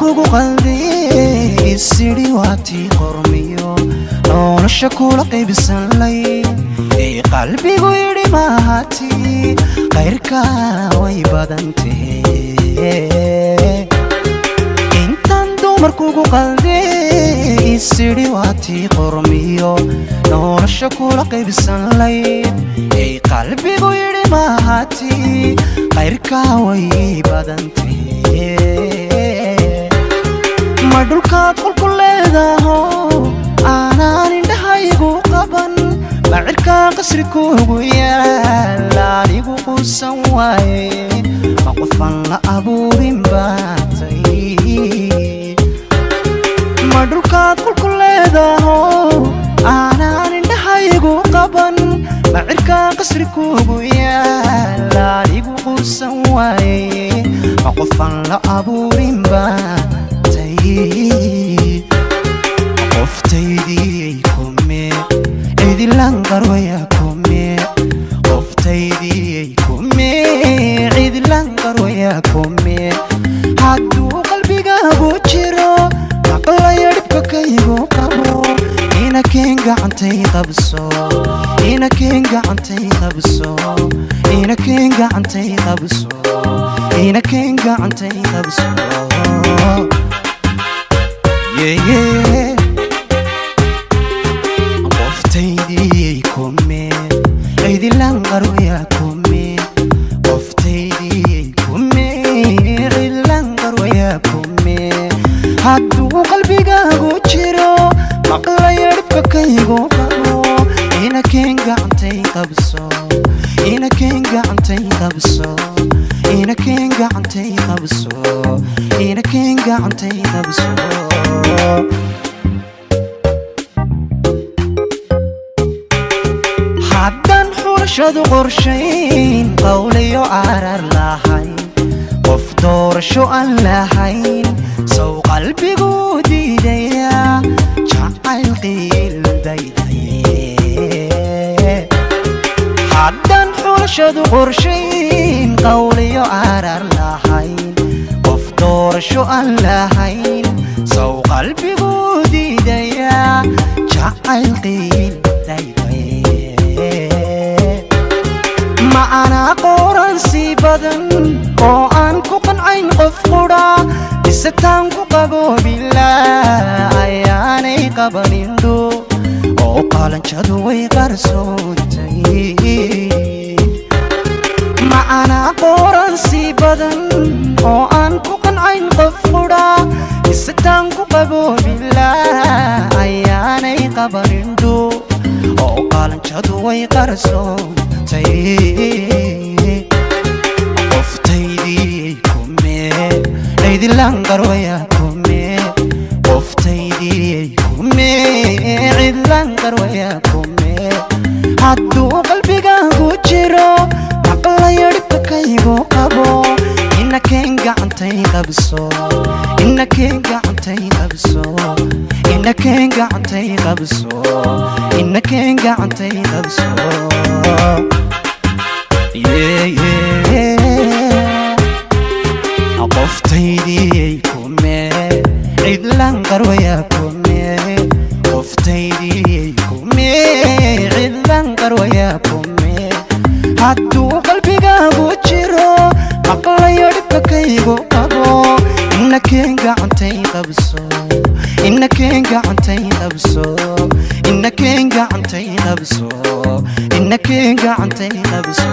kugu qalday sidii waati qormiyo nolosha kula qaybsan lay ee qalbigu yiri maahati qayrka way badantee intan dumar kugu qalday sidii waati qormiyo nolosha kula qaybsan lay ee qalbigu yiri maahati qayrka way badantee madulkaad qolku leedaho aanaan indhahaygu qaban bacirka qasri kuugu yaal anigu quusan waaye ma qofan la abuurin baatay madulkaad qolku leedaho aanaan indhahaygu qaban bacirka qasri kuugu yaal anigu quusan waaye ma qofan la abuurin baatay qoftaydii kume cidilan qarwaya kume qoftaydii kume cidilan qarwaya kume hadduu qalbigaagu jiro maqlaya dhibka kaygu qabo inakeen gacantay qabso inakeen gacantay qabso inakeen gacantay qabso inakeen gacantay qabso qoftaydii kume cidilan qarwaya kume qoftaydii kume cidilan qarwaya kume hadduu qalbigaagu jiro maqlaya dhibka kaygu qabo inakeen gacantay qabso inakeen gacantay qabso inakeen gacantay qabso inakeen gacantay qabso haddaan xulashadu qorshayn qawliyo arar lahayn qof doorasho aan lahayn sow qalbigu diidaya jacayl qiildaydaye haddaan xulashadu qorshayn qawliyo arar lahayn qof doorasho aan lahayn sow qalbigu diidaya jacayl qiildaydaye ma ana qoran si badan oo aan ku qancin qof qura isataan ku qabo bilaa ayaanay qabanindho oo qalanjadu way qarsoontay ma ana qoran si badan oo aan ku qancin qof qura isataan ku qabo bilaa ayaanay qabanindho oo qalanjadu way qarsoontay qoftaydii kume cidilan qarwaya kume qoftaydii kume cidilan qarwaya kume hadduu qalbigaagu jiro maqlaya dhibka kaygu qabo inakeen gacantay qabso inakeen gacantay qabso inakeen gacantay qabso inakeen gacantay qabso qoftaydii kume cidilan qarwaya kume qoftaydii kume cidilan qarwaya kume hadduu qalbigaagu jiro maqlayo dhibka kaygu qabo inakeen gacantay qabso inakeen gacantay qabso inakeen gacantay qabso inakeen gacantay qabso